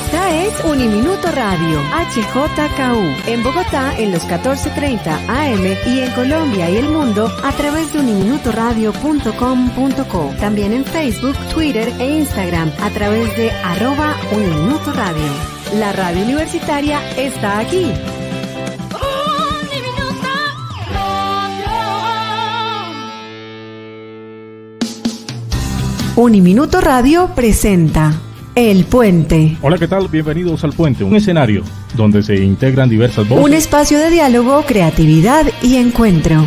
Esta es Uniminuto Radio, HJKU, en Bogotá en los 14:30 AM y en Colombia y el mundo a través de uniminutoradio.com.co. También en Facebook, Twitter e Instagram a través de @Uniminuto Radio. La radio universitaria está aquí. Uniminuto Radio presenta El Puente. Hola, ¿qué tal? Bienvenidos al Puente, un escenario donde se integran diversas voces. Un espacio de diálogo, creatividad y encuentro.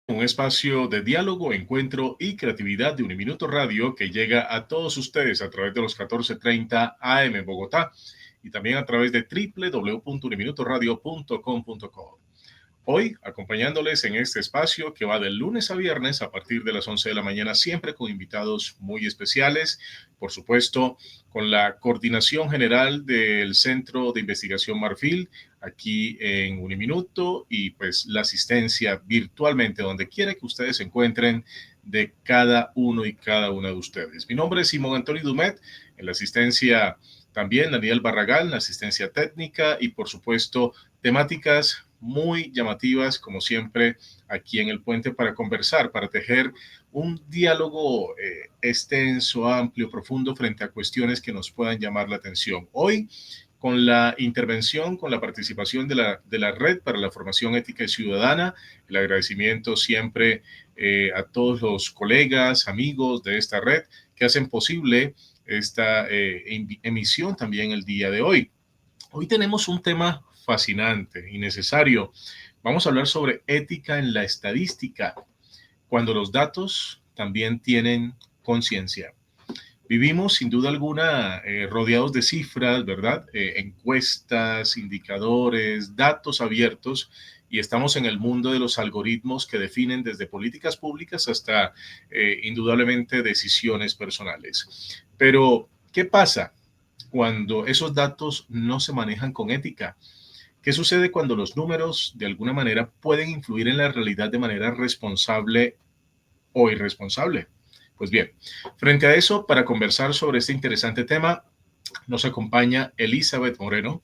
Un espacio de diálogo, encuentro y creatividad de Uniminuto Radio que llega a todos ustedes a través de los 14:30 AM en Bogotá y también a través de www.uniminutoradio.com.co. Hoy, acompañándoles en este espacio que va de lunes a viernes a partir de las 11 de la mañana, siempre con invitados muy especiales, por supuesto, con la coordinación general del Centro de Investigación Marfil, aquí en Uniminuto, y pues la asistencia virtualmente, donde quiera que ustedes se encuentren, de cada uno y cada una de ustedes. Mi nombre es Simón Antonio Dumet, en la asistencia también Daniel Barragán, la asistencia técnica y, por supuesto, temáticas muy llamativas, como siempre, aquí en El Puente para conversar, para tejer un diálogo extenso, amplio, profundo frente a cuestiones que nos puedan llamar la atención. Hoy, con la intervención, con la participación de la Red para la Formación Ética y Ciudadana, el agradecimiento siempre a todos los colegas, amigos de esta red que hacen posible esta emisión también el día de hoy. Hoy tenemos un tema fascinante y necesario. Vamos a hablar sobre ética en la estadística, cuando los datos también tienen conciencia. Vivimos sin duda alguna rodeados de cifras, ¿verdad? Encuestas, indicadores, datos abiertos, y estamos en el mundo de los algoritmos que definen desde políticas públicas hasta indudablemente decisiones personales. Pero, ¿qué pasa cuando esos datos no se manejan con ética? ¿Qué sucede cuando los números de alguna manera pueden influir en la realidad de manera responsable o irresponsable? Pues bien, frente a eso, para conversar sobre este interesante tema, nos acompaña Elizabeth Moreno.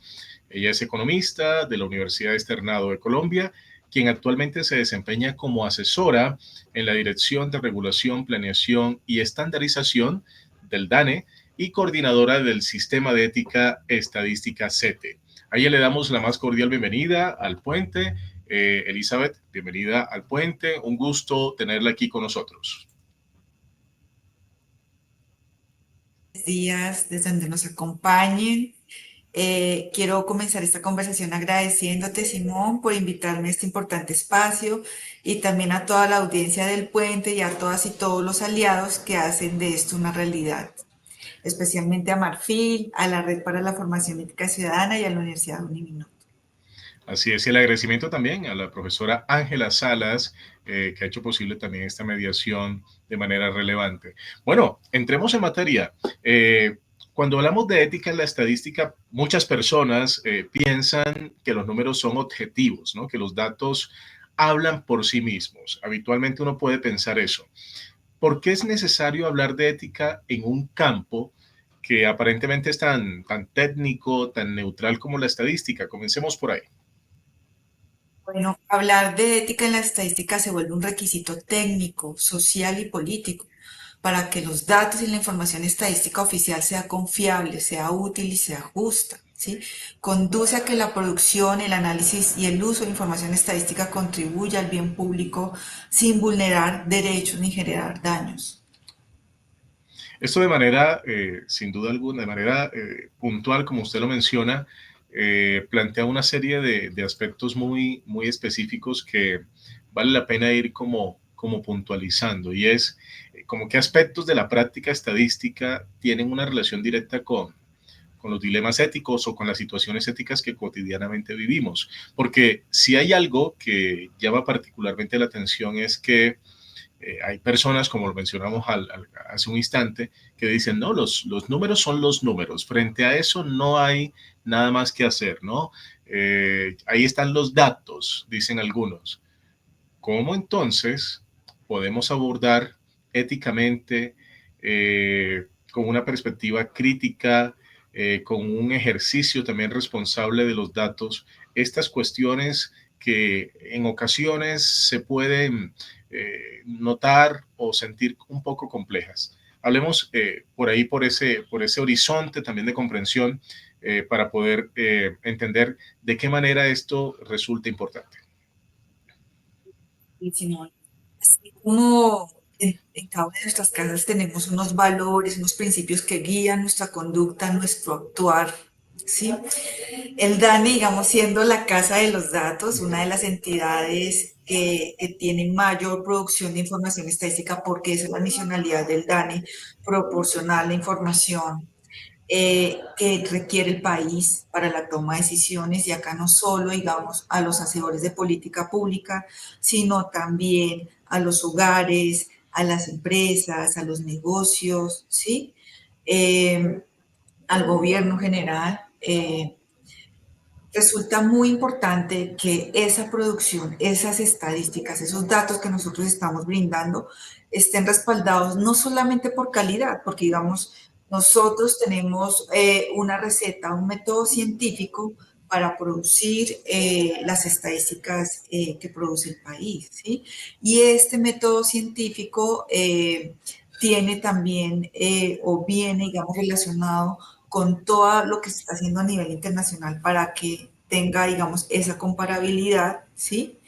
Ella es economista de la Universidad Externado de Colombia, quien actualmente se desempeña como asesora en la Dirección de Regulación, Planeación y Estandarización del DANE y coordinadora del Sistema de Ética Estadística CETE. A ella le damos la más cordial bienvenida al Puente. Elizabeth, bienvenida al Puente. Un gusto tenerla aquí con nosotros. Buenos días, desde donde nos acompañen. Quiero comenzar esta conversación agradeciéndote, Simón, por invitarme a este importante espacio y también a toda la audiencia del Puente y a todas y todos los aliados que hacen de esto una realidad, especialmente a Marfil, a la Red para la Formación Ética Ciudadana y a la Universidad de Uniminuto. Así es, y el agradecimiento también a la profesora Ángela Salas, que ha hecho posible también esta mediación de manera relevante. Bueno, entremos en materia. Cuando hablamos de ética en la estadística, muchas personas piensan que los números son objetivos, ¿no? Que los datos hablan por sí mismos. Habitualmente uno puede pensar eso. ¿Por qué es necesario hablar de ética en un campo que aparentemente es tan técnico, tan neutral como la estadística? Comencemos por ahí. Bueno, hablar de ética en la estadística se vuelve un requisito técnico, social y político para que los datos y la información estadística oficial sea confiable, sea útil y sea justa, ¿sí? Conduce a que la producción, el análisis y el uso de información estadística contribuya al bien público sin vulnerar derechos ni generar daños. Esto de manera, sin duda alguna, de manera puntual, como usted lo menciona, plantea una serie de aspectos muy específicos que vale la pena ir como puntualizando, y es como qué aspectos de la práctica estadística tienen una relación directa con los dilemas éticos o con las situaciones éticas que cotidianamente vivimos. Porque si hay algo que llama particularmente la atención es que hay personas, como lo mencionamos hace un instante, que dicen, no, los números son los números. Frente a eso no hay nada más que hacer, ¿no? Ahí están los datos, dicen algunos. ¿Cómo entonces podemos abordar éticamente, con una perspectiva crítica, con un ejercicio también responsable de los datos, estas cuestiones que en ocasiones se pueden notar o sentir un poco complejas. Hablemos por ahí, por ese horizonte también de comprensión, para poder entender de qué manera esto resulta importante. Y si no, así como en cada una de nuestras casas tenemos unos valores, unos principios que guían nuestra conducta, nuestro actuar, ¿sí? El DANE, digamos, siendo la casa de los datos, una de las entidades que tiene mayor producción de información estadística, porque esa es la misionalidad del DANE, proporcionar la información que requiere el país para la toma de decisiones, y acá no solo, digamos, a los hacedores de política pública, sino también a los hogares, a las empresas, a los negocios, ¿sí? Al gobierno general. Resulta muy importante que esa producción, esas estadísticas, esos datos que nosotros estamos brindando estén respaldados no solamente por calidad, porque digamos, nosotros tenemos una receta, un método científico para producir las estadísticas que produce el país, ¿sí? Y este método científico tiene también o viene, digamos, relacionado con todo lo que se está haciendo a nivel internacional para que tenga, digamos, esa comparabilidad, ¿sí?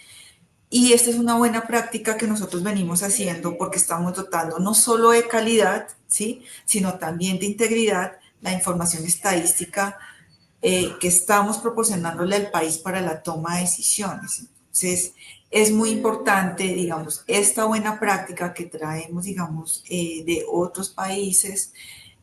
Y esta es una buena práctica que nosotros venimos haciendo porque estamos dotando no solo de calidad, ¿sí? Sino también de integridad la información estadística que estamos proporcionándole al país para la toma de decisiones. Entonces, es muy importante, digamos, esta buena práctica que traemos, digamos, de otros países,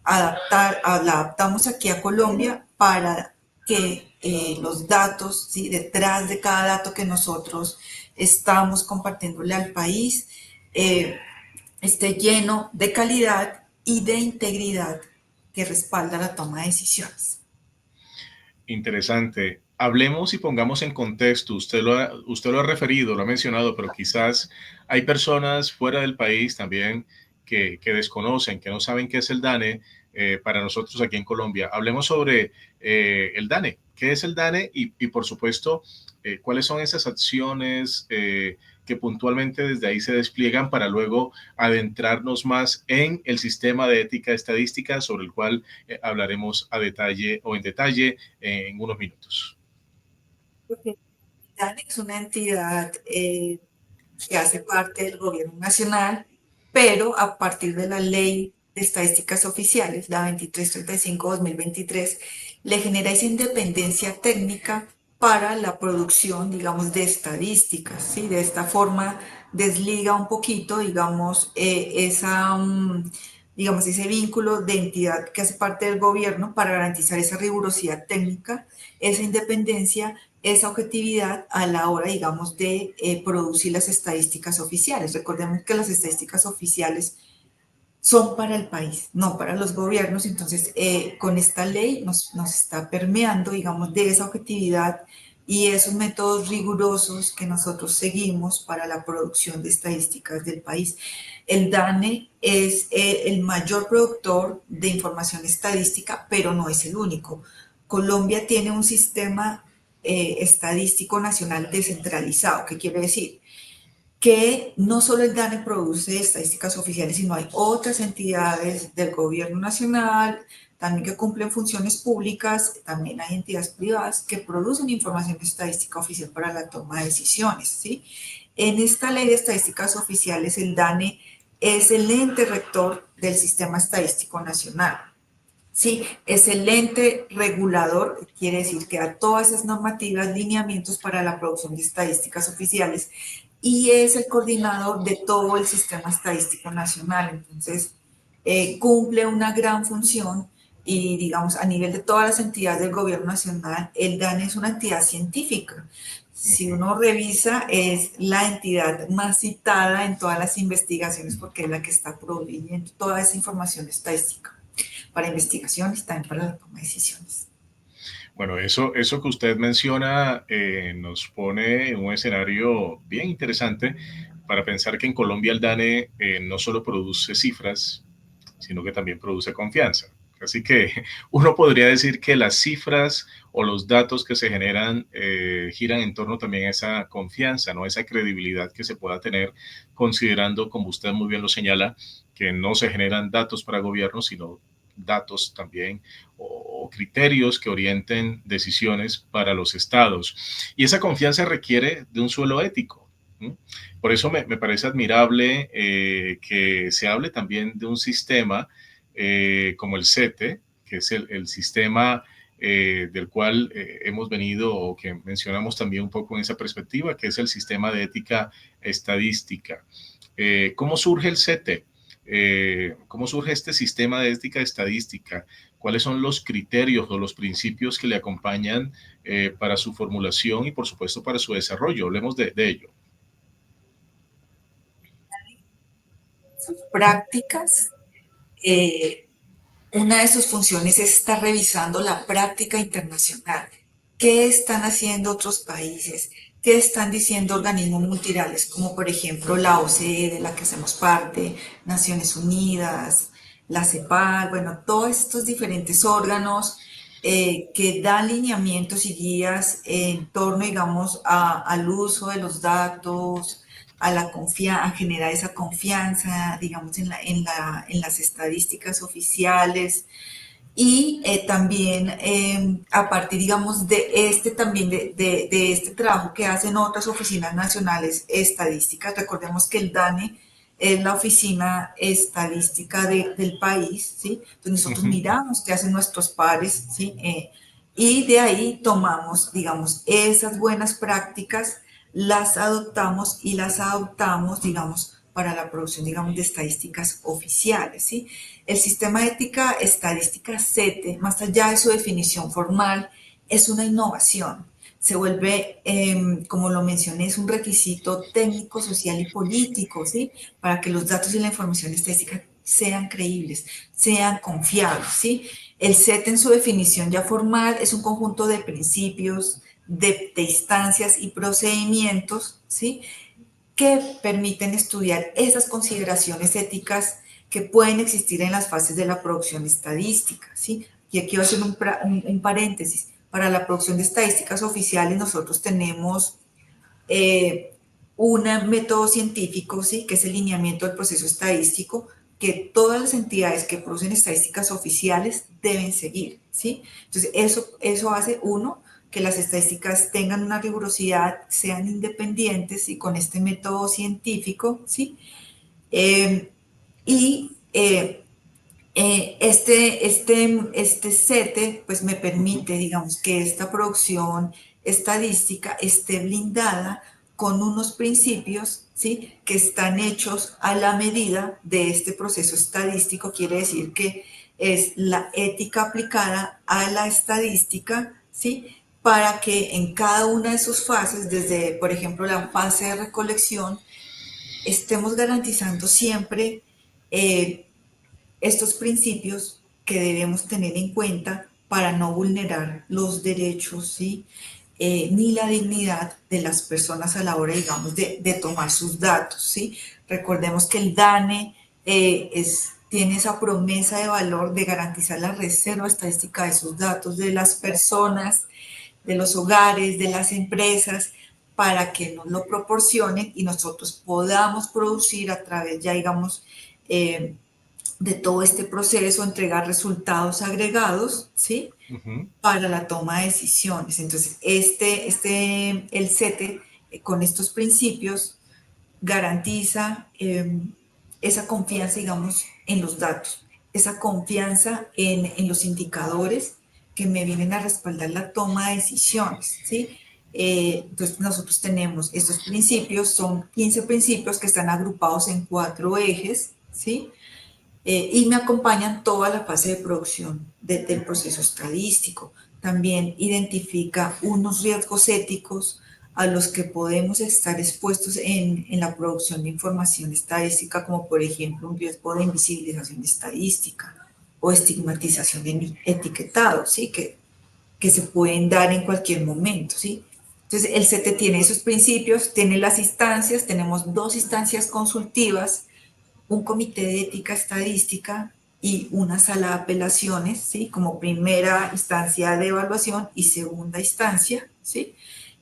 la adaptamos aquí a Colombia para que los datos, ¿sí? Detrás de cada dato que nosotros estamos compartiéndole al país, eh, esté lleno de calidad y de integridad que respalda la toma de decisiones. Interesante. Hablemos y pongamos en contexto, usted lo ha referido, lo ha mencionado, pero quizás hay personas fuera del país también que desconocen, que no saben qué es el DANE, para nosotros aquí en Colombia. Hablemos sobre el DANE. ¿Qué es el DANE? Y por supuesto, cuáles son esas acciones que puntualmente desde ahí se despliegan para luego adentrarnos más en el sistema de ética estadística sobre el cual hablaremos a detalle o en detalle en unos minutos. Porque DANE es una entidad que hace parte del gobierno nacional, pero a partir de la ley de estadísticas oficiales, la 2335-2023, le genera esa independencia técnica para la producción, digamos, de estadísticas, ¿sí? De esta forma desliga un poquito, digamos, digamos, ese vínculo de entidad que hace parte del gobierno para garantizar esa rigurosidad técnica, esa independencia, esa objetividad a la hora, digamos, de producir las estadísticas oficiales. Recordemos que las estadísticas oficiales son para el país, no para los gobiernos. Entonces, con esta ley nos está permeando, digamos, de esa objetividad y esos métodos rigurosos que nosotros seguimos para la producción de estadísticas del país. El DANE es el mayor productor de información estadística, pero no es el único. Colombia tiene un sistema estadístico nacional descentralizado. ¿Qué quiere decir? Que no solo el DANE produce estadísticas oficiales, sino hay otras entidades del gobierno nacional, también que cumplen funciones públicas, también hay entidades privadas que producen información estadística oficial para la toma de decisiones, ¿sí? En esta ley de estadísticas oficiales, el DANE es el ente rector del sistema estadístico nacional. Sí, es el ente regulador, quiere decir que da todas esas normativas, lineamientos para la producción de estadísticas oficiales, y es el coordinador de todo el sistema estadístico nacional. Entonces, cumple una gran función y, digamos, a nivel de todas las entidades del gobierno nacional, el DANE es una entidad científica. Si uno revisa, es la entidad más citada en todas las investigaciones porque es la que está proveyendo toda esa información estadística para investigaciones y también para la toma de decisiones. Bueno, eso que usted menciona nos pone en un escenario bien interesante para pensar que en Colombia el DANE no solo produce cifras, sino que también produce confianza. Así que uno podría decir que las cifras o los datos que se generan giran en torno también a esa confianza, ¿no? Esa credibilidad que se pueda tener, considerando, como usted muy bien lo señala, que no se generan datos para gobiernos, sino datos también o criterios que orienten decisiones para los estados. Y esa confianza requiere de un suelo ético. Por eso me parece admirable que se hable también de un sistema como el CETE, que es el sistema del cual hemos venido o que mencionamos también un poco en esa perspectiva, que es el sistema de ética estadística. ¿Cómo surge el CETE? ¿Cómo surge este sistema de ética estadística? ¿Cuáles son los criterios o los principios que le acompañan para su formulación y, por supuesto, para su desarrollo? Hablemos de ello. Sus prácticas, una de sus funciones es estar revisando la práctica internacional. ¿Qué están haciendo otros países? ¿Qué están diciendo organismos multilaterales, como por ejemplo la OCDE, de la que hacemos parte, Naciones Unidas, la CEPAL, bueno, todos estos diferentes órganos que dan lineamientos y guías en torno, digamos, al uso de los datos, a la a generar esa confianza, digamos, en las estadísticas oficiales y también a partir, digamos, de este también de este trabajo que hacen otras oficinas nacionales estadísticas. Recordemos que el DANE es la oficina estadística del país, ¿sí? Entonces nosotros miramos qué hacen nuestros pares, ¿sí? Y de ahí tomamos, digamos, esas buenas prácticas, las adoptamos y las adoptamos, digamos, para la producción, digamos, de estadísticas oficiales, ¿sí? El sistema de ética estadística CETE, más allá de su definición formal, es una innovación. Se vuelve, como lo mencioné, es un requisito técnico, social y político, ¿sí? Para que los datos y la información estadística sean creíbles, sean confiables, ¿sí? El CETE en su definición ya formal es un conjunto de principios, de instancias y procedimientos, ¿sí? Que permiten estudiar esas consideraciones éticas que pueden existir en las fases de la producción estadística, ¿sí? Y aquí voy a hacer un paréntesis. Para la producción de estadísticas oficiales nosotros tenemos un método científico, ¿sí? Que es el lineamiento del proceso estadístico, que todas las entidades que producen estadísticas oficiales deben seguir, ¿sí? Entonces, eso hace, uno, que las estadísticas tengan una rigurosidad, sean independientes y con este método científico, ¿sí? Y este CETE pues me permite, digamos, que esta producción estadística esté blindada con unos principios, ¿sí? Que están hechos a la medida de este proceso estadístico. Quiere decir que es la ética aplicada a la estadística, ¿sí? Para que en cada una de sus fases, desde, por ejemplo, la fase de recolección, estemos garantizando siempre estos principios que debemos tener en cuenta para no vulnerar los derechos, ¿sí? Ni la dignidad de las personas a la hora, digamos, de tomar sus datos, ¿sí? Recordemos que el DANE tiene esa promesa de valor de garantizar la reserva estadística de esos datos de las personas, de los hogares, de las empresas, para que nos lo proporcionen y nosotros podamos producir a través, ya digamos, de todo este proceso, entregar resultados agregados, ¿sí? Para la toma de decisiones. Entonces, el CETE, con estos principios, garantiza esa confianza, digamos, en los datos, esa confianza en los indicadores que me vienen a respaldar la toma de decisiones, ¿sí? Entonces, nosotros tenemos estos principios, son 15 principios que están agrupados en 4 ejes, ¿sí? Y me acompañan toda la fase de producción del proceso estadístico. También identifica unos riesgos éticos a los que podemos estar expuestos en la producción de información estadística, como por ejemplo un riesgo de invisibilización estadística o estigmatización en etiquetado, ¿sí? Que se pueden dar en cualquier momento, ¿sí? Entonces, el CETE tiene esos principios, tiene las instancias, tenemos 2 instancias consultivas, un comité de ética estadística y una sala de apelaciones, ¿sí? Como primera instancia de evaluación y segunda instancia, ¿sí?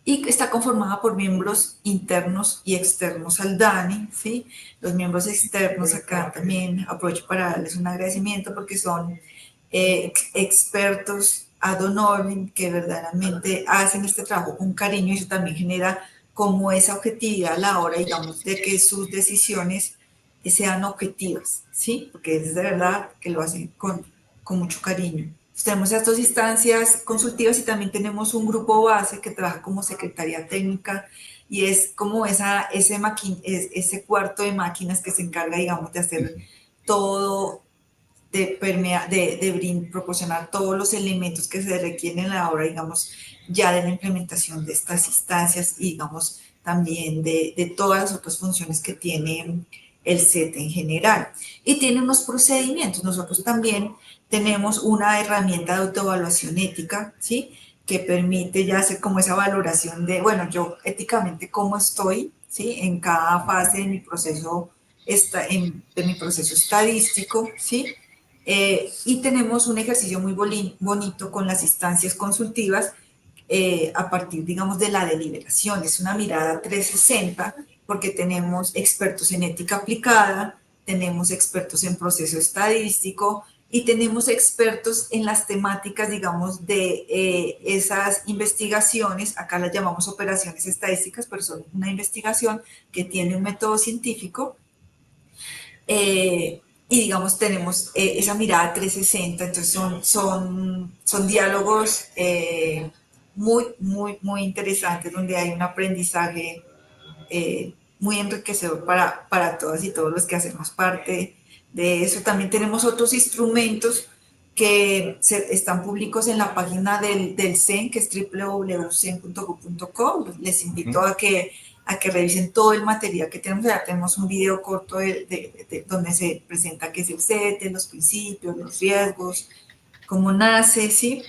Y está conformada por miembros internos y externos al DANE, ¿sí? Los miembros externos acá también aprovecho para darles un agradecimiento porque son expertos ad honorem que verdaderamente hacen este trabajo con cariño y eso también genera como esa objetividad a la hora, digamos, de que sus decisiones sean objetivas, ¿sí? Porque es de verdad que lo hacen con mucho cariño. Tenemos estas 2 instancias consultivas y también tenemos un grupo base que trabaja como secretaría técnica y es como ese cuarto de máquinas que se encarga, digamos, de hacer todo, proporcionar todos los elementos que se requieren a la hora, digamos, ya de la implementación de estas instancias y, digamos, también de todas las otras funciones que tiene el CET en general. Y tiene unos procedimientos. Nosotros también tenemos una herramienta de autoevaluación ética, ¿sí? Que permite ya hacer como esa valoración de, bueno, yo éticamente cómo estoy, ¿sí? En cada fase de mi proceso, de mi proceso estadístico, ¿sí? Y tenemos un ejercicio muy bonito con las instancias consultivas a partir, digamos, de la deliberación. Es una mirada 360 porque tenemos expertos en ética aplicada, tenemos expertos en proceso estadístico y tenemos expertos en las temáticas, digamos, de esas investigaciones. Acá las llamamos operaciones estadísticas, pero son una investigación que tiene un método científico. Y digamos, tenemos esa mirada 360, entonces son diálogos muy interesantes donde hay un aprendizaje muy enriquecedor para todas y todos los que hacemos parte de eso. También tenemos otros instrumentos que están públicos en la página del CEN, que es www.cen.gov.co. Les invito a que revisen todo el material que tenemos. Ya tenemos un video corto donde se presenta qué es el CETE, los principios, los riesgos, cómo nace, ¿sí?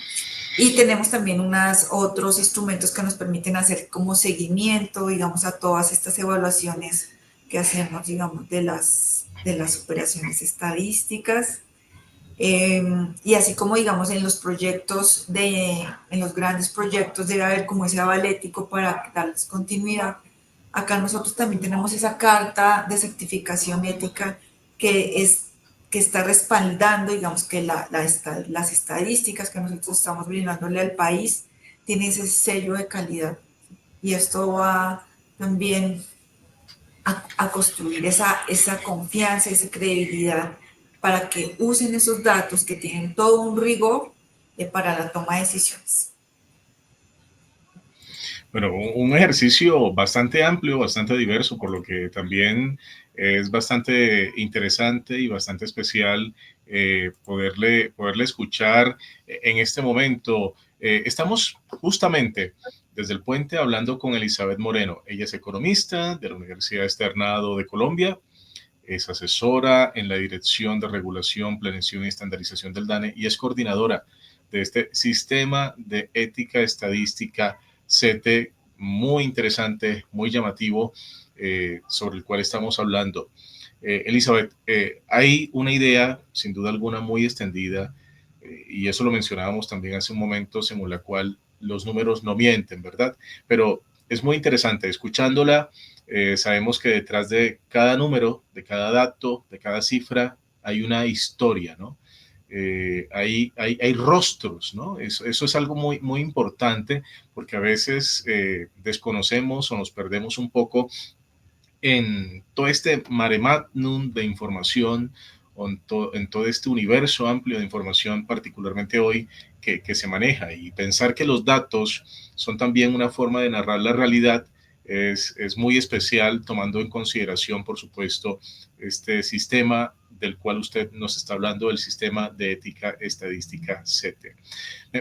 Y tenemos también otros instrumentos que nos permiten hacer como seguimiento, digamos, a todas estas evaluaciones que hacemos, digamos, de las operaciones estadísticas. Y así como, digamos, en los proyectos, en los grandes proyectos debe haber como ese aval ético para darles continuidad. Acá nosotros también tenemos esa carta de certificación ética que es que está respaldando, digamos, que las estadísticas que nosotros estamos brindándole al país tienen ese sello de calidad. Y esto va también a construir esa confianza, esa credibilidad para que usen esos datos que tienen todo un rigor para la toma de decisiones. Bueno, un ejercicio bastante amplio, bastante diverso, por lo que también es bastante interesante y bastante especial poderle escuchar en este momento. Estamos justamente desde el puente hablando con Elizabeth Moreno. Ella es economista de la Universidad Externado de Colombia, es asesora en la Dirección de Regulación, Planeación y Estandarización del DANE y es coordinadora de este sistema de ética estadística CETE, muy interesante, muy llamativo, sobre el cual estamos hablando. Elizabeth, hay una idea, sin duda alguna, muy extendida, y eso lo mencionábamos también hace un momento, según la cual los números no mienten, ¿verdad? Pero es muy interesante, escuchándola, sabemos que detrás de cada número, de cada dato, de cada cifra, hay una historia, ¿no? Hay rostros, ¿no? Eso es algo muy importante porque a veces desconocemos o nos perdemos un poco en todo este mare magnum de información, en todo este universo amplio de información, particularmente hoy que se maneja. Y pensar que los datos son también una forma de narrar la realidad es muy especial, tomando en consideración, por supuesto, este sistema del cual usted nos está hablando, el sistema de ética estadística CETE.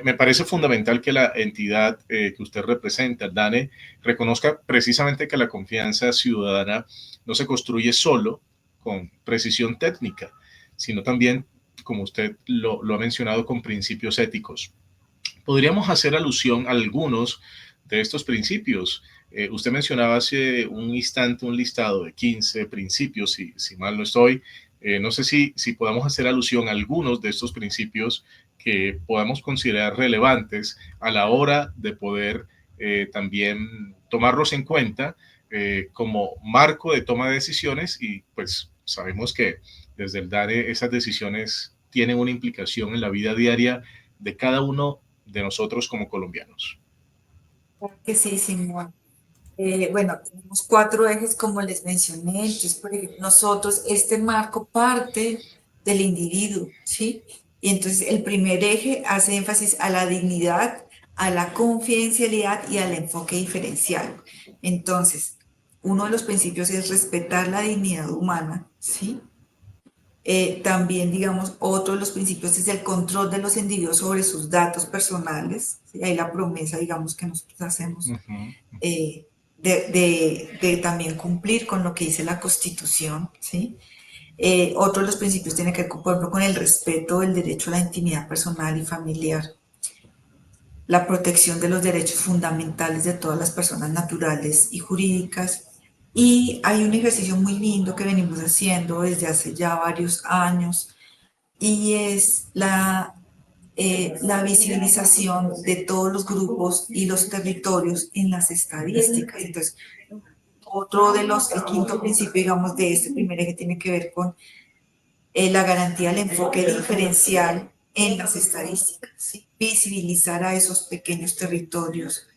Me parece fundamental que la entidad que usted representa, el DANE, reconozca precisamente que la confianza ciudadana no se construye solo con precisión técnica, sino también, como usted lo ha mencionado, con principios éticos. Podríamos hacer alusión a algunos de estos principios. Usted mencionaba hace un instante un listado de 15 principios, si mal no estoy. No sé si podamos hacer alusión a algunos de estos principios que podamos considerar relevantes a la hora de poder también tomarlos en cuenta como marco de toma de decisiones, y pues sabemos que desde el DANE esas decisiones tienen una implicación en la vida diaria de cada uno de nosotros como colombianos. Claro que sí, Simón. Bueno, tenemos cuatro ejes como les mencioné. Entonces, por ejemplo, nosotros, este marco parte del individuo, ¿sí? Y entonces el primer eje hace énfasis a la dignidad, a la confidencialidad y al enfoque diferencial. Entonces, uno de los principios es respetar la dignidad humana, ¿sí? También, digamos, otro de los principios es el control de los individuos sobre sus datos personales, ¿sí? Ahí la promesa, digamos, que nosotros hacemos Uh -huh. de también cumplir con lo que dice la Constitución, ¿sí? Otro de los principios tiene que ver, por ejemplo, con el respeto del derecho a la intimidad personal y familiar, la protección de los derechos fundamentales de todas las personas naturales y jurídicas. Y hay un ejercicio muy lindo que venimos haciendo desde hace ya varios años y es la visibilización de todos los grupos y los territorios en las estadísticas. Entonces, otro de los, el quinto principio, digamos, de este primer eje tiene que ver con la garantía del enfoque diferencial en las estadísticas, ¿sí? Visibilizar a esos pequeños territorios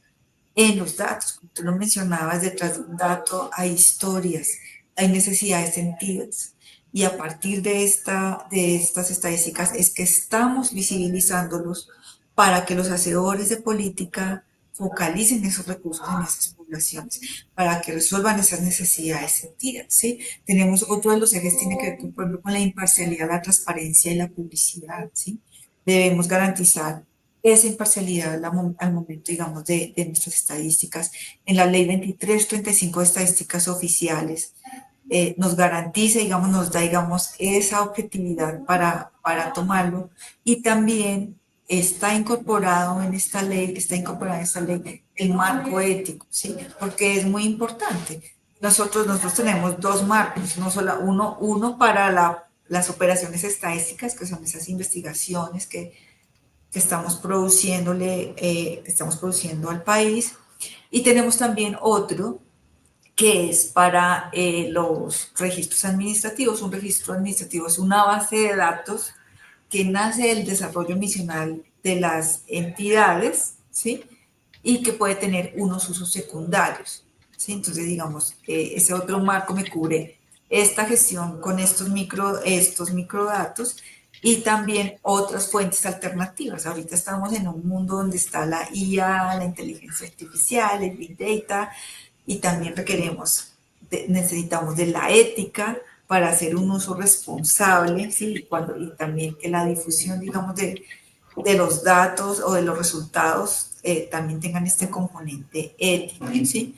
en los datos. Como tú lo mencionabas, detrás de un dato hay historias, hay necesidades sentidas. Y a partir de estas estadísticas es que estamos visibilizándolos para que los hacedores de política focalicen esos recursos en esas poblaciones, para que resuelvan esas necesidades sentidas, ¿sí? Tenemos otro de los ejes, tiene que ver con, por ejemplo, con la imparcialidad, la transparencia y la publicidad, ¿sí? Debemos garantizar esa imparcialidad al momento, digamos, de nuestras estadísticas. En la ley 2335 de estadísticas oficiales nos garantiza, digamos, nos da, digamos, esa objetividad para tomarlo, y también está incorporado en esta ley el marco ético, ¿sí? Porque es muy importante. Nosotros tenemos dos marcos, no solo uno para las operaciones estadísticas, que son esas investigaciones que estamos produciendo al país, y tenemos también otro que es para los registros administrativos. Un registro administrativo es una base de datos que nace del desarrollo misional de las entidades, ¿sí? Y que puede tener unos usos secundarios, ¿sí? Entonces, digamos, ese otro marco me cubre esta gestión con estos microdatos y también otras fuentes alternativas. Ahorita estamos en un mundo donde está la IA, la inteligencia artificial, el Big Data, y también necesitamos de la ética para hacer un uso responsable, ¿sí? Y también que la difusión, digamos, de los datos o de los resultados también tengan este componente ético, ¿sí?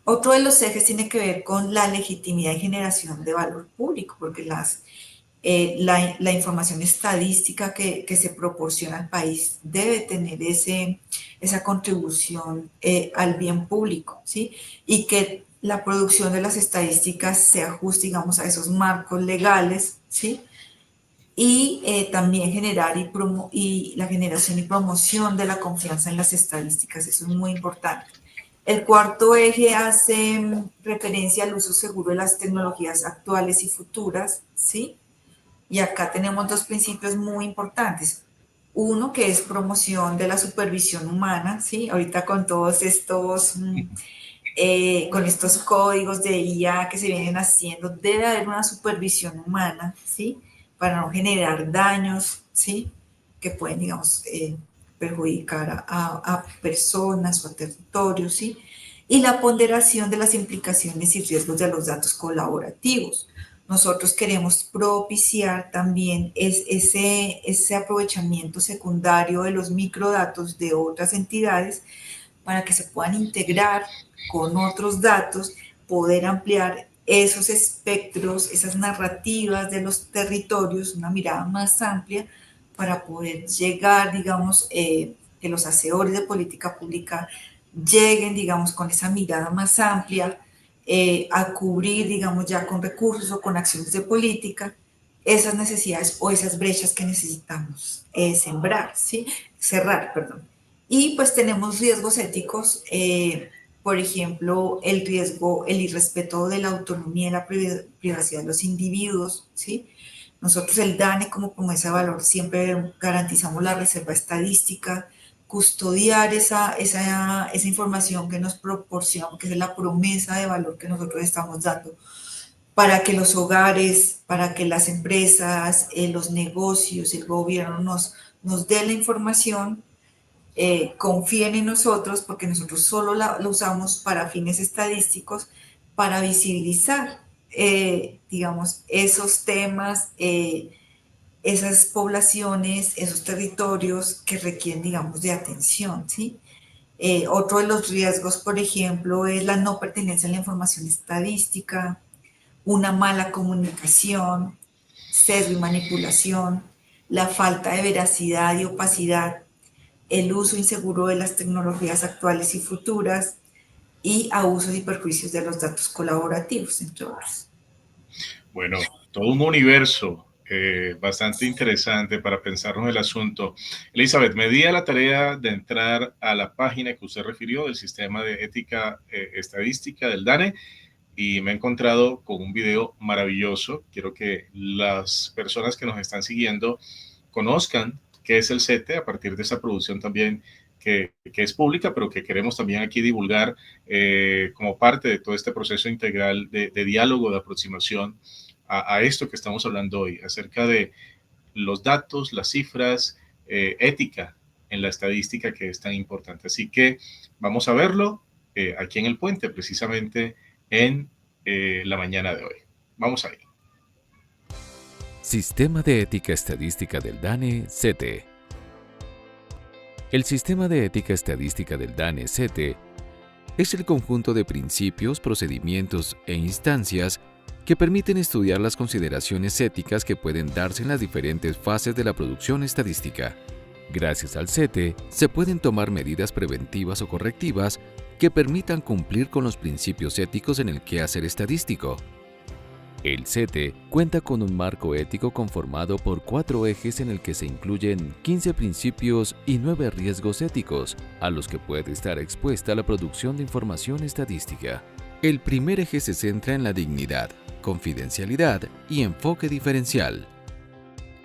Otro de los ejes tiene que ver con la legitimidad y generación de valor público, porque la información estadística que se proporciona al país debe tener esa contribución al bien público, ¿sí? Y que la producción de las estadísticas se ajuste, digamos, a esos marcos legales, ¿sí? Y también y la generación y promoción de la confianza en las estadísticas, eso es muy importante. El cuarto eje hace referencia al uso seguro de las tecnologías actuales y futuras, ¿sí? Y acá tenemos dos principios muy importantes. Uno que es promoción de la supervisión humana, ¿sí? Ahorita con todos con estos códigos de IA que se vienen haciendo, debe haber una supervisión humana, ¿sí? Para no generar daños, ¿sí? Que pueden, digamos, perjudicar a personas o a territorios, ¿sí? Y la ponderación de las implicaciones y riesgos de los datos colaborativos. Nosotros queremos propiciar también ese aprovechamiento secundario de los microdatos de otras entidades para que se puedan integrar con otros datos, poder ampliar esos espectros, esas narrativas de los territorios, una mirada más amplia para poder llegar, digamos, que los hacedores de política pública lleguen, digamos, con esa mirada más amplia, a cubrir, digamos, ya con recursos o con acciones de política, esas necesidades o esas brechas que necesitamos sembrar, ¿sí? Cerrar, perdón. Y pues tenemos riesgos éticos, por ejemplo, el riesgo, el irrespeto de la autonomía y la privacidad de los individuos, ¿sí? Nosotros el DANE como promesa de valor siempre garantizamos la reserva estadística, custodiar esa información que nos proporciona, que es la promesa de valor que nosotros estamos dando, para que los hogares, para que las empresas, los negocios, el gobierno nos dé la información, confíen en nosotros, porque nosotros solo lo usamos para fines estadísticos, para visibilizar, digamos, esos temas, esas poblaciones, esos territorios que requieren, digamos, de atención, ¿sí? Otro de los riesgos, por ejemplo, es la no pertenencia a la información estadística, una mala comunicación, sesgo y manipulación, la falta de veracidad y opacidad, el uso inseguro de las tecnologías actuales y futuras y abusos y perjuicios de los datos colaborativos, entre otros. Bueno, todo un universo bastante interesante para pensarnos el asunto. Elizabeth, me di a la tarea de entrar a la página que usted refirió del Sistema de Ética Estadística del DANE y me he encontrado con un video maravilloso. Quiero que las personas que nos están siguiendo conozcan qué es el CETE a partir de esa producción también que es pública, pero que queremos también aquí divulgar como parte de todo este proceso integral de diálogo, de aproximación a esto que estamos hablando hoy, acerca de los datos, las cifras, ética en la estadística que es tan importante. Así que vamos a verlo aquí en el puente, precisamente en la mañana de hoy. Vamos ahí. Sistema de Ética Estadística del DANE, CETE. El Sistema de Ética Estadística del DANE, CETE, es el conjunto de principios, procedimientos e instancias que permiten estudiar las consideraciones éticas que pueden darse en las diferentes fases de la producción estadística. Gracias al CETE, se pueden tomar medidas preventivas o correctivas que permitan cumplir con los principios éticos en el quehacer estadístico. El CETE cuenta con un marco ético conformado por 4 ejes en el que se incluyen 15 principios y 9 riesgos éticos a los que puede estar expuesta la producción de información estadística. El primer eje se centra en la dignidad, confidencialidad y enfoque diferencial.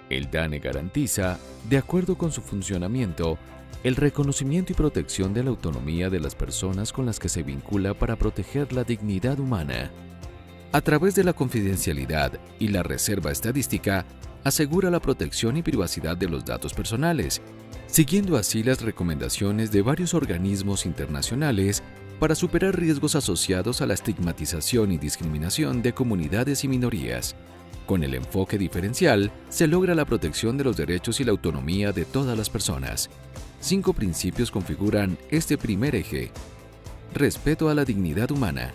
El DANE garantiza, de acuerdo con su funcionamiento, el reconocimiento y protección de la autonomía de las personas con las que se vincula para proteger la dignidad humana. A través de la confidencialidad y la reserva estadística, asegura la protección y privacidad de los datos personales, siguiendo así las recomendaciones de varios organismos internacionales para superar riesgos asociados a la estigmatización y discriminación de comunidades y minorías. Con el enfoque diferencial, se logra la protección de los derechos y la autonomía de todas las personas. 5 principios configuran este primer eje: respeto a la dignidad humana,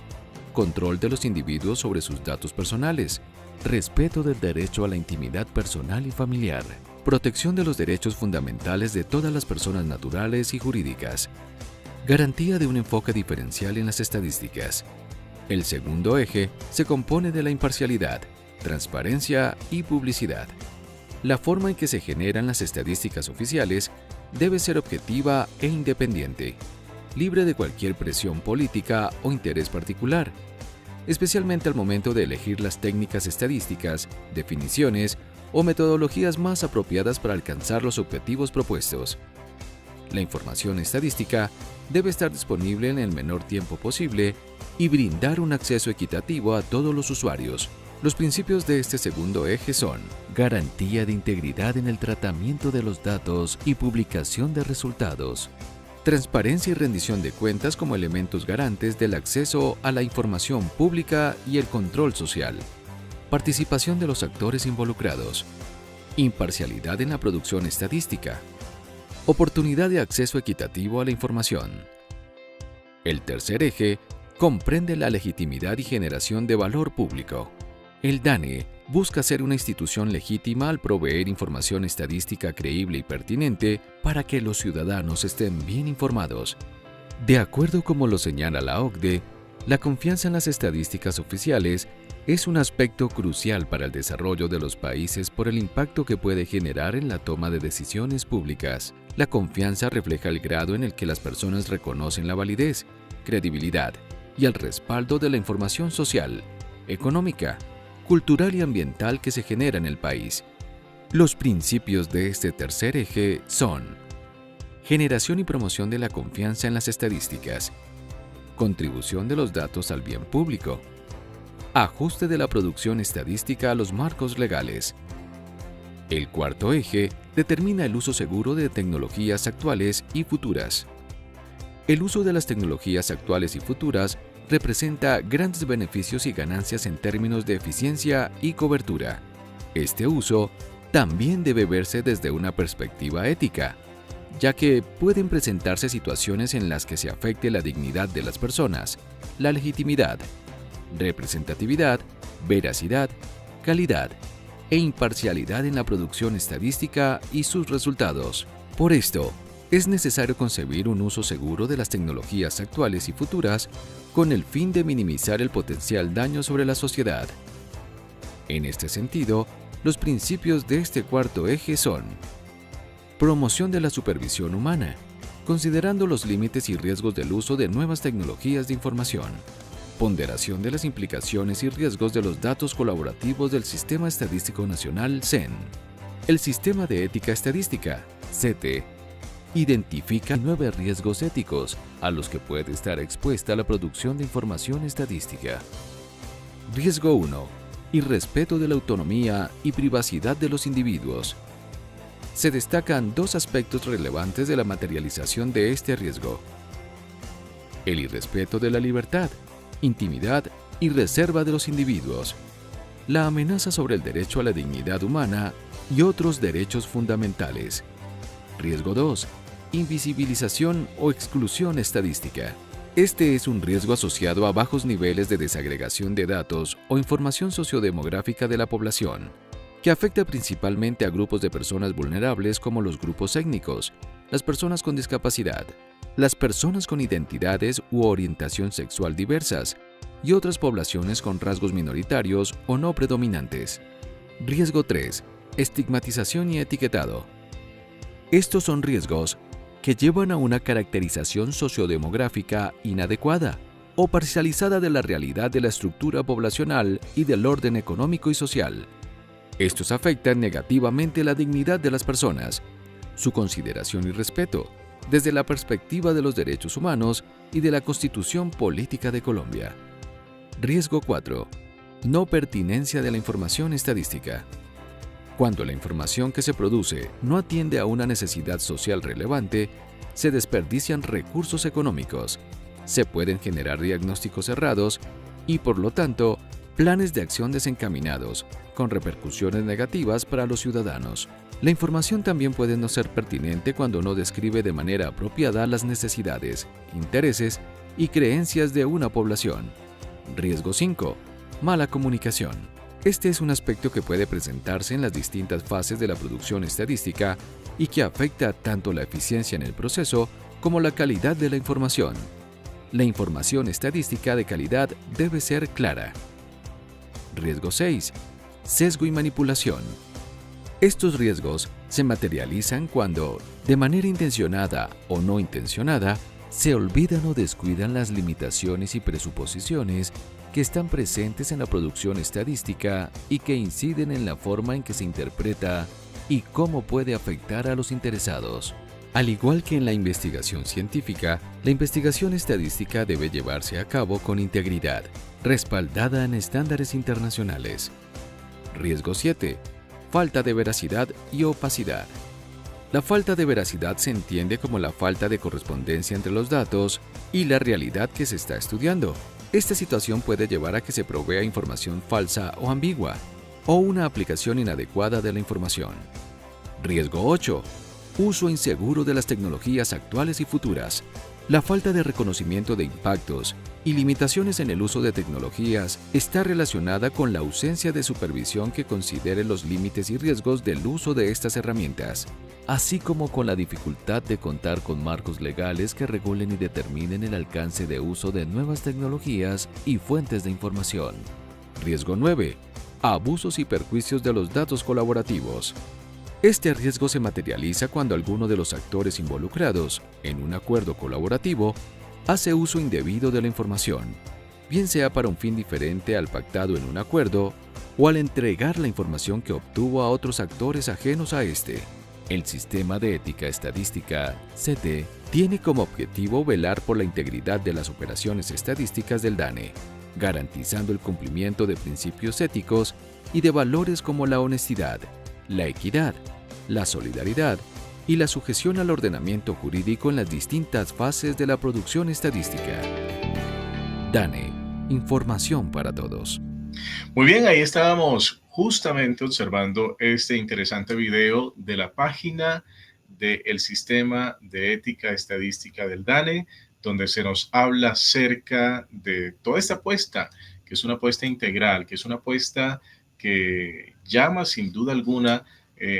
control de los individuos sobre sus datos personales, respeto del derecho a la intimidad personal y familiar, protección de los derechos fundamentales de todas las personas naturales y jurídicas, garantía de un enfoque diferencial en las estadísticas. El segundo eje se compone de la imparcialidad, transparencia y publicidad. La forma en que se generan las estadísticas oficiales debe ser objetiva e independiente, libre de cualquier presión política o interés particular, especialmente al momento de elegir las técnicas estadísticas, definiciones o metodologías más apropiadas para alcanzar los objetivos propuestos. La información estadística debe estar disponible en el menor tiempo posible y brindar un acceso equitativo a todos los usuarios. Los principios de este segundo eje son garantía de integridad en el tratamiento de los datos y publicación de resultados, transparencia y rendición de cuentas como elementos garantes del acceso a la información pública y el control social, participación de los actores involucrados, imparcialidad en la producción estadística, oportunidad de acceso equitativo a la información. El tercer eje comprende la legitimidad y generación de valor público. El DANE busca ser una institución legítima al proveer información estadística creíble y pertinente para que los ciudadanos estén bien informados, De acuerdo como lo señala la OCDE, la confianza en las estadísticas oficiales es un aspecto crucial para el desarrollo de los países por el impacto que puede generar en la toma de decisiones públicas. La confianza refleja el grado en el que las personas reconocen la validez, credibilidad y el respaldo de la información social, económica, cultural y ambiental que se genera en el país. Los principios de este tercer eje son: generación y promoción de la confianza en las estadísticas, contribución de los datos al bien público, ajuste de la producción estadística a los marcos legales. El cuarto eje determina el uso seguro de tecnologías actuales y futuras. El uso de las tecnologías actuales y futuras representa grandes beneficios y ganancias en términos de eficiencia y cobertura. Este uso también debe verse desde una perspectiva ética, ya que pueden presentarse situaciones en las que se afecte la dignidad de las personas, la legitimidad, representatividad, veracidad, calidad e imparcialidad en la producción estadística y sus resultados. Por esto, es necesario concebir un uso seguro de las tecnologías actuales y futuras con el fin de minimizar el potencial daño sobre la sociedad. En este sentido, los principios de este cuarto eje son: promoción de la supervisión humana, considerando los límites y riesgos del uso de nuevas tecnologías de información; ponderación de las implicaciones y riesgos de los datos colaborativos del Sistema Estadístico Nacional (SEN). El Sistema de Ética Estadística (SETE) identifica 9 riesgos éticos a los que puede estar expuesta la producción de información estadística. Riesgo 1. Irrespeto de la autonomía y privacidad de los individuos. Se destacan 2 aspectos relevantes de la materialización de este riesgo: el irrespeto de la libertad, intimidad y reserva de los individuos, la amenaza sobre el derecho a la dignidad humana y otros derechos fundamentales. Riesgo 2. Invisibilización o exclusión estadística. Este es un riesgo asociado a bajos niveles de desagregación de datos o información sociodemográfica de la población, que afecta principalmente a grupos de personas vulnerables como los grupos étnicos, las personas con discapacidad, las personas con identidades u orientación sexual diversas y otras poblaciones con rasgos minoritarios o no predominantes. Riesgo 3. Estigmatización y etiquetado. Estos son riesgos que llevan a una caracterización sociodemográfica inadecuada o parcializada de la realidad de la estructura poblacional y del orden económico y social. Estos afectan negativamente la dignidad de las personas, su consideración y respeto, desde la perspectiva de los derechos humanos y de la Constitución Política de Colombia. Riesgo 4. No pertinencia de la información estadística. Cuando la información que se produce no atiende a una necesidad social relevante, se desperdician recursos económicos, se pueden generar diagnósticos errados y, por lo tanto, planes de acción desencaminados, con repercusiones negativas para los ciudadanos. La información también puede no ser pertinente cuando no describe de manera apropiada las necesidades, intereses y creencias de una población. Riesgo 5. Mala comunicación. Este es un aspecto que puede presentarse en las distintas fases de la producción estadística y que afecta tanto la eficiencia en el proceso como la calidad de la información. La información estadística de calidad debe ser clara. Riesgo 6. Sesgo y manipulación. Estos riesgos se materializan cuando, de manera intencionada o no intencionada, se olvidan o descuidan las limitaciones y presuposiciones que están presentes en la producción estadística y que inciden en la forma en que se interpreta y cómo puede afectar a los interesados. Al igual que en la investigación científica, la investigación estadística debe llevarse a cabo con integridad, respaldada en estándares internacionales. Riesgo 7. Falta de veracidad y opacidad. La falta de veracidad se entiende como la falta de correspondencia entre los datos y la realidad que se está estudiando. Esta situación puede llevar a que se provea información falsa o ambigua, o una aplicación inadecuada de la información. Riesgo 8. Uso inseguro de las tecnologías actuales y futuras. La falta de reconocimiento de impactos y limitaciones en el uso de tecnologías está relacionada con la ausencia de supervisión que considere los límites y riesgos del uso de estas herramientas. así como con la dificultad de contar con marcos legales que regulen y determinen el alcance de uso de nuevas tecnologías y fuentes de información. Riesgo 9. Abusos y perjuicios de los datos colaborativos. Este riesgo se materializa cuando alguno de los actores involucrados en un acuerdo colaborativo hace uso indebido de la información, bien sea para un fin diferente al pactado en un acuerdo o al entregar la información que obtuvo a otros actores ajenos a este. El Sistema de Ética Estadística, SETE, tiene como objetivo velar por la integridad de las operaciones estadísticas del DANE, garantizando el cumplimiento de principios éticos y de valores como la honestidad, la equidad, la solidaridad y la sujeción al ordenamiento jurídico en las distintas fases de la producción estadística. DANE, información para todos. Muy bien, ahí estábamos justamente observando este interesante video de la página del Sistema de Ética Estadística del DANE, donde se nos habla acerca de toda esta apuesta, que es una apuesta integral, que es una apuesta que llama sin duda alguna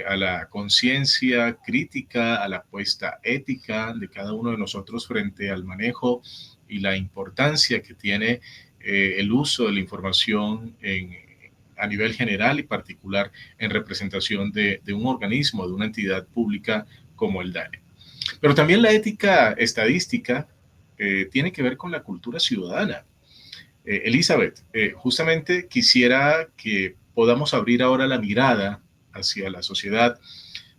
a la conciencia crítica, a la apuesta ética de cada uno de nosotros frente al manejo y la importancia que tiene el uso de la información a nivel general y particular en representación de un organismo, de una entidad pública como el DANE. Pero también la ética estadística tiene que ver con la cultura ciudadana. Elizabeth, justamente quisiera que podamos abrir ahora la mirada hacia la sociedad.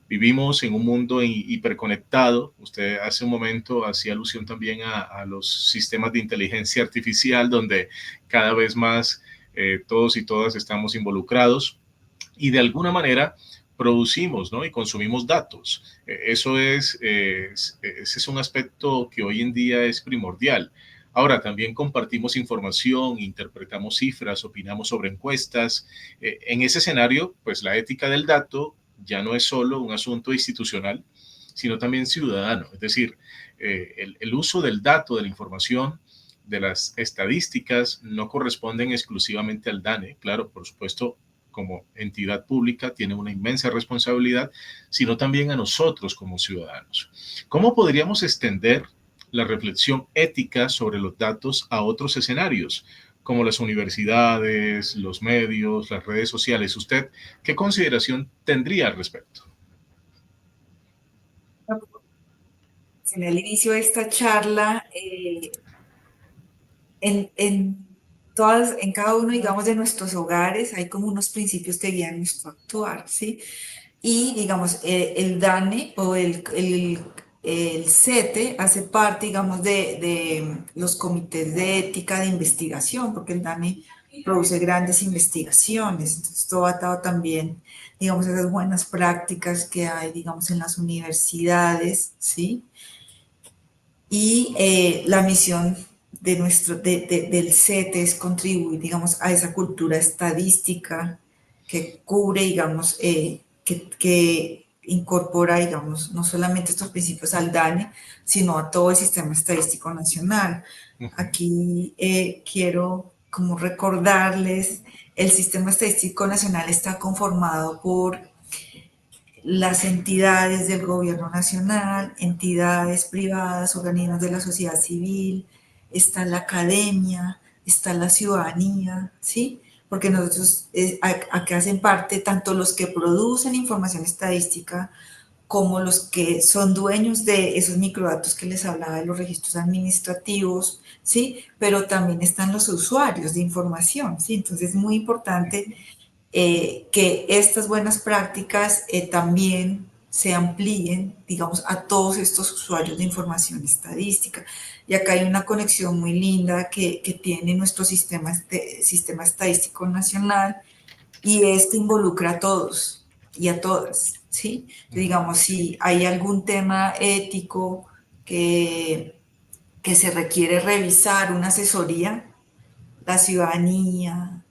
Vivimos en un mundo hiperconectado. Usted hace un momento hacía alusión también a los sistemas de inteligencia artificial, donde cada vez más todos y todas estamos involucrados y de alguna manera producimos, ¿no? Y consumimos datos. Ese es un aspecto que hoy en día es primordial. Ahora, también compartimos información, interpretamos cifras, opinamos sobre encuestas. En ese escenario, pues la ética del dato ya no es solo un asunto institucional, sino también ciudadano. Es decir, el uso del dato, de la información, de las estadísticas, no corresponden exclusivamente al DANE. Claro, por supuesto, como entidad pública tiene una inmensa responsabilidad, sino también a nosotros como ciudadanos. ¿Cómo podríamos extender la reflexión ética sobre los datos a otros escenarios, como las universidades, los medios, las redes sociales? ¿Usted qué consideración tendría al respecto? En el inicio de esta charla, en cada uno, digamos, de nuestros hogares hay como unos principios que guían nuestro actuar, ¿sí? Y, digamos, el DANE o el SETE hace parte, digamos, de los comités de ética de investigación, porque el DANE produce grandes investigaciones. Entonces, todo atado también, digamos, a esas buenas prácticas que hay, digamos, en las universidades, ¿sí? Y la misión del SETE es contribuir, digamos, a esa cultura estadística que cubre, digamos, que incorpora, digamos, no solamente estos principios al DANE, sino a todo el sistema estadístico nacional. Aquí quiero como recordarles, el sistema estadístico nacional está conformado por las entidades del gobierno nacional, entidades privadas, organismos de la sociedad civil, está la academia, está la ciudadanía, ¿sí? Porque nosotros, aquí hacen parte tanto los que producen información estadística como los que son dueños de esos microdatos que les hablaba de los registros administrativos, ¿sí? Pero también están los usuarios de información, ¿sí? Entonces es muy importante que estas buenas prácticas también se amplíen, digamos, a todos estos usuarios de información estadística. Y acá hay una conexión muy linda que tiene nuestro sistema estadístico nacional, y este involucra a todos y a todas, ¿sí? Digamos, si hay algún tema ético que se requiere revisar, una asesoría, la ciudadanía,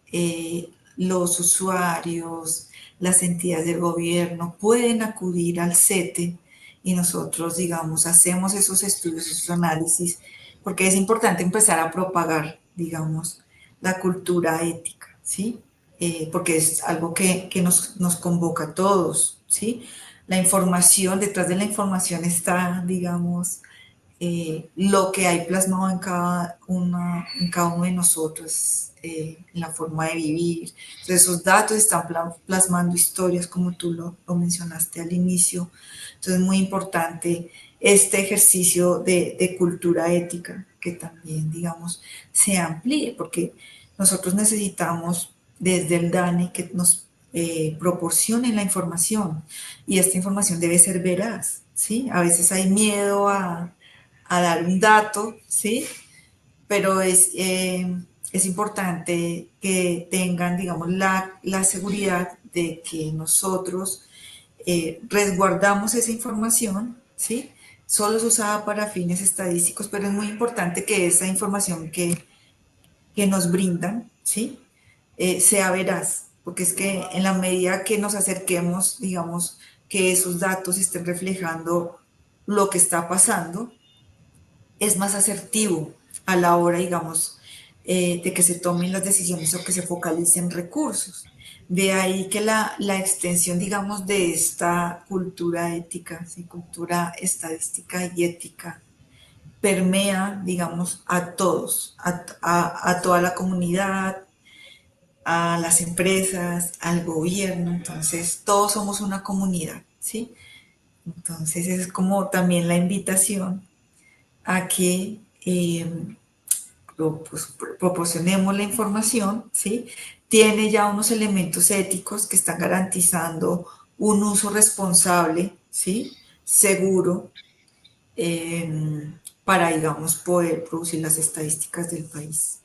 los usuarios, las entidades del gobierno pueden acudir al SETE y nosotros, digamos, hacemos esos estudios, esos análisis, porque es importante empezar a propagar, digamos, la cultura ética, ¿sí? Porque es algo que nos convoca a todos, ¿sí? la información, detrás de la información está, digamos, lo que hay plasmado en cada uno de nosotros, en la forma de vivir. Entonces, esos datos están plasmando historias, como tú lo mencionaste al inicio. Entonces, es muy importante este ejercicio de cultura ética, que también, digamos, se amplíe, porque nosotros necesitamos desde el DANE que nos proporcionen la información, y esta información debe ser veraz, ¿sí? A veces hay miedo a dar un dato, ¿sí? Pero es importante que tengan, digamos, la seguridad de que nosotros resguardamos esa información, ¿sí? Solo es usada para fines estadísticos, pero es muy importante que esa información que nos brindan, ¿sí? Sea veraz, porque es que en la medida que nos acerquemos, digamos, que esos datos estén reflejando lo que está pasando, es más asertivo a la hora, digamos, de que se tomen las decisiones o que se focalicen recursos. De ahí que la extensión, digamos, de esta cultura ética, ¿sí? Cultura estadística y ética, permea, digamos, a todos, a toda la comunidad, a las empresas, al gobierno. Entonces, todos somos una comunidad, ¿sí? Entonces, es como también la invitación a que pues, proporcionemos la información, ¿sí? Tiene ya unos elementos éticos que están garantizando un uso responsable, ¿sí? Seguro, para, digamos, poder producir las estadísticas del país.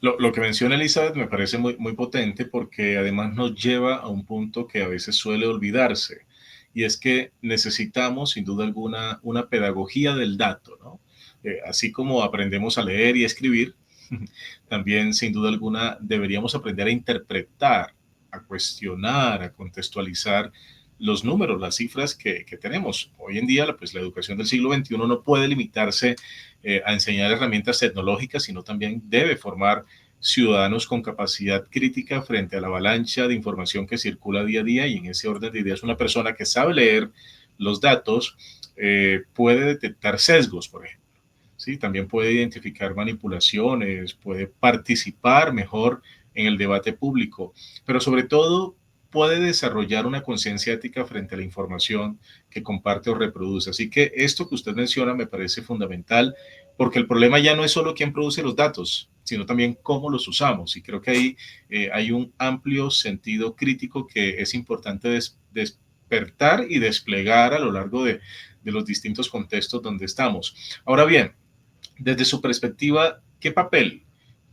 Lo que menciona Elizabeth me parece muy potente porque además nos lleva a un punto que a veces suele olvidarse, y es que necesitamos sin duda alguna una pedagogía del dato, ¿no? Así como aprendemos a leer y escribir, también sin duda alguna deberíamos aprender a interpretar, a cuestionar, a contextualizar los números, las cifras que tenemos. Hoy en día, pues la educación del siglo XXI no puede limitarse a enseñar herramientas tecnológicas, sino también debe formar ciudadanos con capacidad crítica frente a la avalancha de información que circula día a día, y en ese orden de ideas una persona que sabe leer los datos puede detectar sesgos, por ejemplo. ¿Sí? También puede identificar manipulaciones, puede participar mejor en el debate público, pero sobre todo puede desarrollar una conciencia ética frente a la información que comparte o reproduce. Así que esto que usted menciona me parece fundamental, porque el problema ya no es solo quién produce los datos, sino también cómo los usamos. Y creo que ahí hay un amplio sentido crítico que es importante despertar y desplegar a lo largo de los distintos contextos donde estamos. Ahora bien, desde su perspectiva, ¿qué papel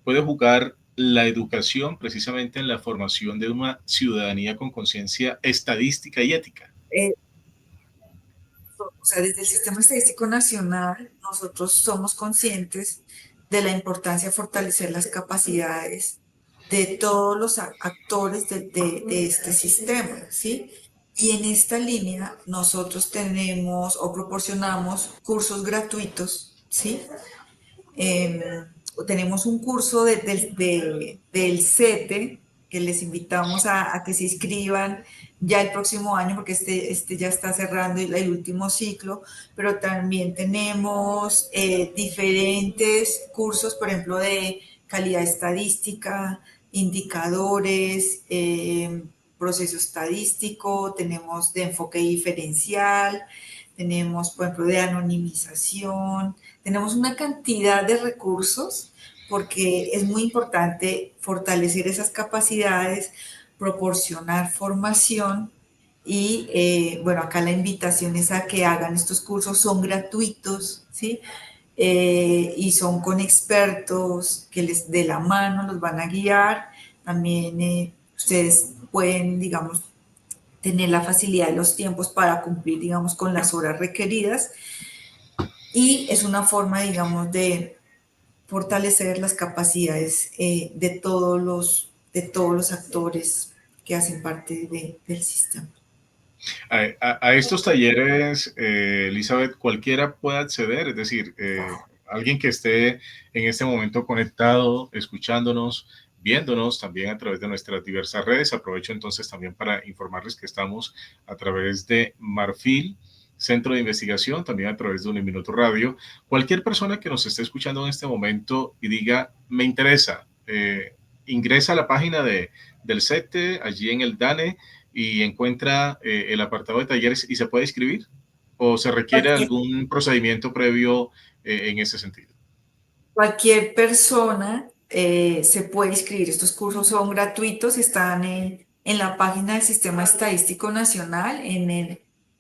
puede jugar la educación precisamente en la formación de una ciudadanía con conciencia estadística y ética? O sea, desde el Sistema Estadístico Nacional, nosotros somos conscientes de la importancia de fortalecer las capacidades de todos los actores de este sistema, ¿sí? Y en esta línea nosotros tenemos o proporcionamos cursos gratuitos, ¿sí? Eh, Tenemos un curso del CETE que les invitamos a que se inscriban ya el próximo año, porque este ya está cerrando el último ciclo, pero también tenemos diferentes cursos, por ejemplo, de calidad estadística, indicadores, proceso estadístico, tenemos de enfoque diferencial, tenemos, por ejemplo, de anonimización, tenemos una cantidad de recursos porque es muy importante fortalecer esas capacidades, proporcionar formación y, bueno, acá la invitación es a que hagan estos cursos, son gratuitos, ¿sí? Y son con expertos que les de la mano los van a guiar. También ustedes pueden, digamos, tener la facilidad de los tiempos para cumplir, digamos, con las horas requeridas. Y es una forma, digamos, de fortalecer las capacidades de todos los actores que hacen parte del sistema. A estos talleres, Elizabeth, cualquiera puede acceder, es decir, alguien que esté en este momento conectado, escuchándonos, viéndonos también a través de nuestras diversas redes. Aprovecho entonces también para informarles que estamos a través de Marfil, Centro de Investigación, también a través de Uniminuto Radio. Cualquier persona que nos esté escuchando en este momento y diga, me interesa, ingresa a la página del CETE, allí en el DANE, y encuentra el apartado de talleres y se puede inscribir, o se requiere algún procedimiento previo en ese sentido. Cualquier persona se puede inscribir. Estos cursos son gratuitos, están en la página del Sistema Estadístico Nacional,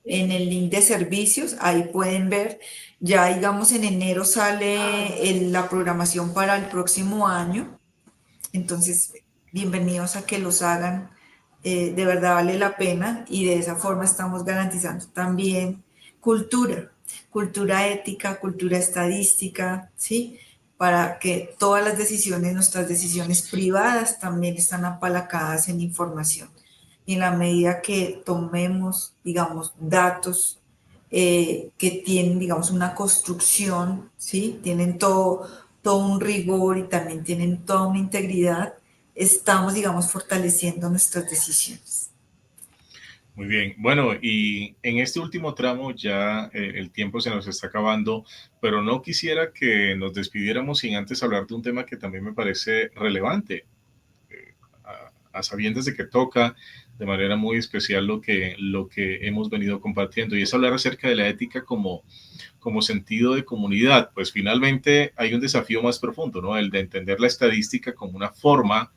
en el link de servicios, ahí pueden ver. Ya digamos en enero sale la programación para el próximo año, entonces bienvenidos a que los hagan, de verdad vale la pena y de esa forma estamos garantizando también cultura ética, cultura estadística, ¿sí? Para que todas las decisiones, nuestras decisiones privadas también están apalacadas en información. Y en la medida que tomemos, digamos, datos que tienen, digamos, una construcción, ¿sí? Tienen todo un rigor y también tienen toda una integridad, estamos, digamos, fortaleciendo nuestras decisiones. Muy bien, bueno, y en este último tramo ya el tiempo se nos está acabando, pero no quisiera que nos despidiéramos sin antes hablar de un tema que también me parece relevante, a sabiendas de que toca de manera muy especial lo que hemos venido compartiendo, y es hablar acerca de la ética como sentido de comunidad. Pues finalmente hay un desafío más profundo, ¿no? El de entender la estadística como una forma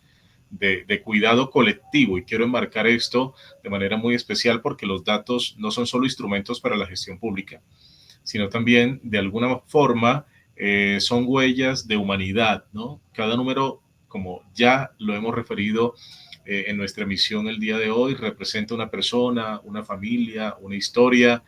de cuidado colectivo, y quiero enmarcar esto de manera muy especial porque los datos no son solo instrumentos para la gestión pública, sino también de alguna forma son huellas de humanidad, ¿no? Cada número, como ya lo hemos referido en nuestra emisión el día de hoy, representa una persona, una familia, una historia,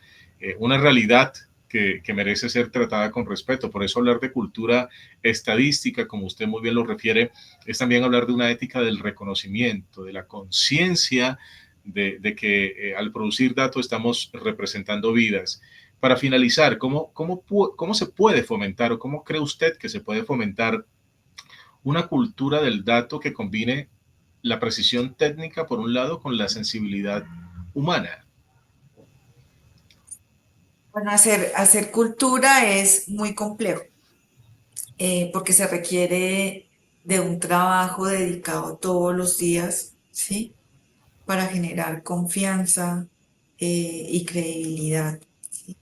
una realidad que merece ser tratada con respeto. Por eso hablar de cultura estadística, como usted muy bien lo refiere, es también hablar de una ética del reconocimiento, de la conciencia de que al producir datos estamos representando vidas. Para finalizar, ¿cómo se puede fomentar o cómo cree usted que se puede fomentar una cultura del dato que combine la precisión técnica, por un lado, con la sensibilidad humana? Bueno, hacer cultura es muy complejo, porque se requiere de un trabajo dedicado todos los días, ¿sí? Para generar confianza y credibilidad, ¿sí?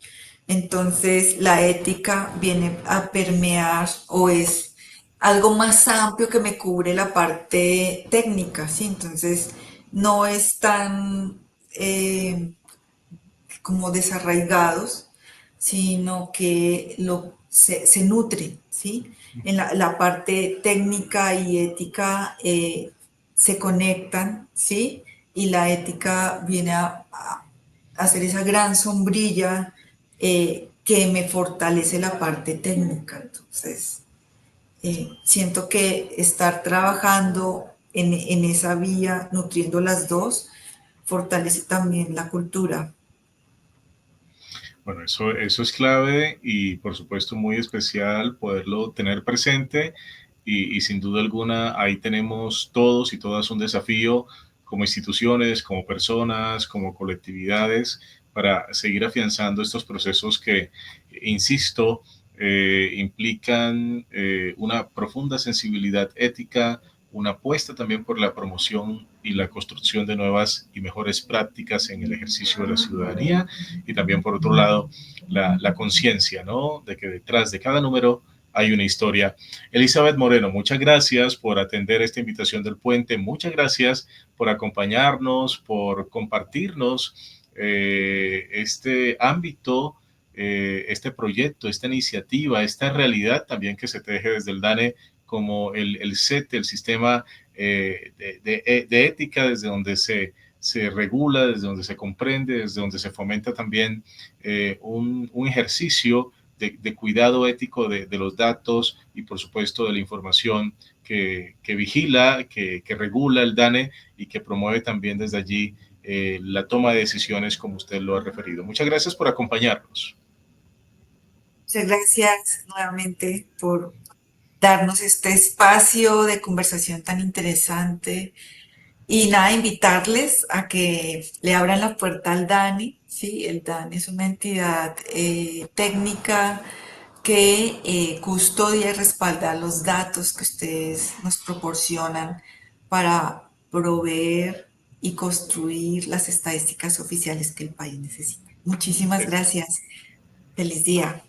Entonces, la ética viene a permear o es algo más amplio que me cubre la parte técnica, ¿sí? Entonces, no es tan como desarraigados, sino que se nutren, ¿sí? En la parte técnica y ética se conectan, ¿sí? Y la ética viene a hacer esa gran sombrilla que me fortalece la parte técnica. Entonces, siento que estar trabajando en esa vía, nutriendo las dos, fortalece también la cultura. Bueno, eso es clave y por supuesto muy especial poderlo tener presente, y sin duda alguna ahí tenemos todos y todas un desafío como instituciones, como personas, como colectividades, para seguir afianzando estos procesos que, insisto, implican una profunda sensibilidad ética, una apuesta también por la promoción y la construcción de nuevas y mejores prácticas en el ejercicio de la ciudadanía, y también por otro lado la conciencia, ¿no? De que detrás de cada número hay una historia. Elizabeth Moreno, muchas gracias por atender esta invitación del Puente, muchas gracias por acompañarnos, por compartirnos este ámbito, este proyecto, esta iniciativa, esta realidad también que se teje desde el DANE, como el CETE, el sistema de ética, desde donde se regula, desde donde se comprende, desde donde se fomenta también un ejercicio de cuidado ético de los datos y por supuesto de la información que vigila, que regula el DANE y que promueve también desde allí la toma de decisiones, como usted lo ha referido. Muchas gracias por acompañarnos. Muchas gracias nuevamente por darnos este espacio de conversación tan interesante. Y nada, invitarles a que le abran la puerta al DANE, ¿sí? El DANE es una entidad técnica que custodia y respalda los datos que ustedes nos proporcionan para proveer y construir las estadísticas oficiales que el país necesita. Muchísimas gracias. Feliz día.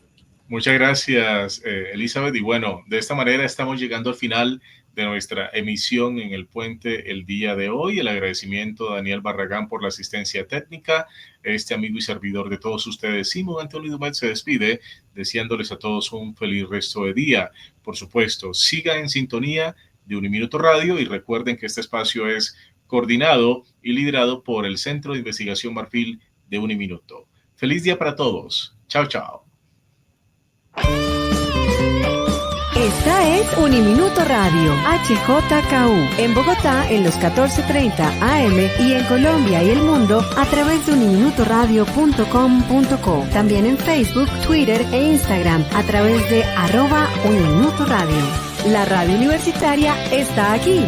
Muchas gracias, Elizabeth. Y bueno, de esta manera estamos llegando al final de nuestra emisión en El Puente el día de hoy. El agradecimiento a Daniel Barragán por la asistencia técnica. Este amigo y servidor de todos ustedes, Simón Antonio Dumet, se despide deseándoles a todos un feliz resto de día. Por supuesto, sigan en sintonía de Uniminuto Radio y recuerden que este espacio es coordinado y liderado por el Centro de Investigación Marfil de Uniminuto. Feliz día para todos. Chao, chao. Esta es Uniminuto Radio, HJKU, en Bogotá en los 14:30 AM y en Colombia y el mundo a través de uniminutoradio.com.co. También en Facebook, Twitter e Instagram a través de @Uniminuto Radio. La radio universitaria está aquí.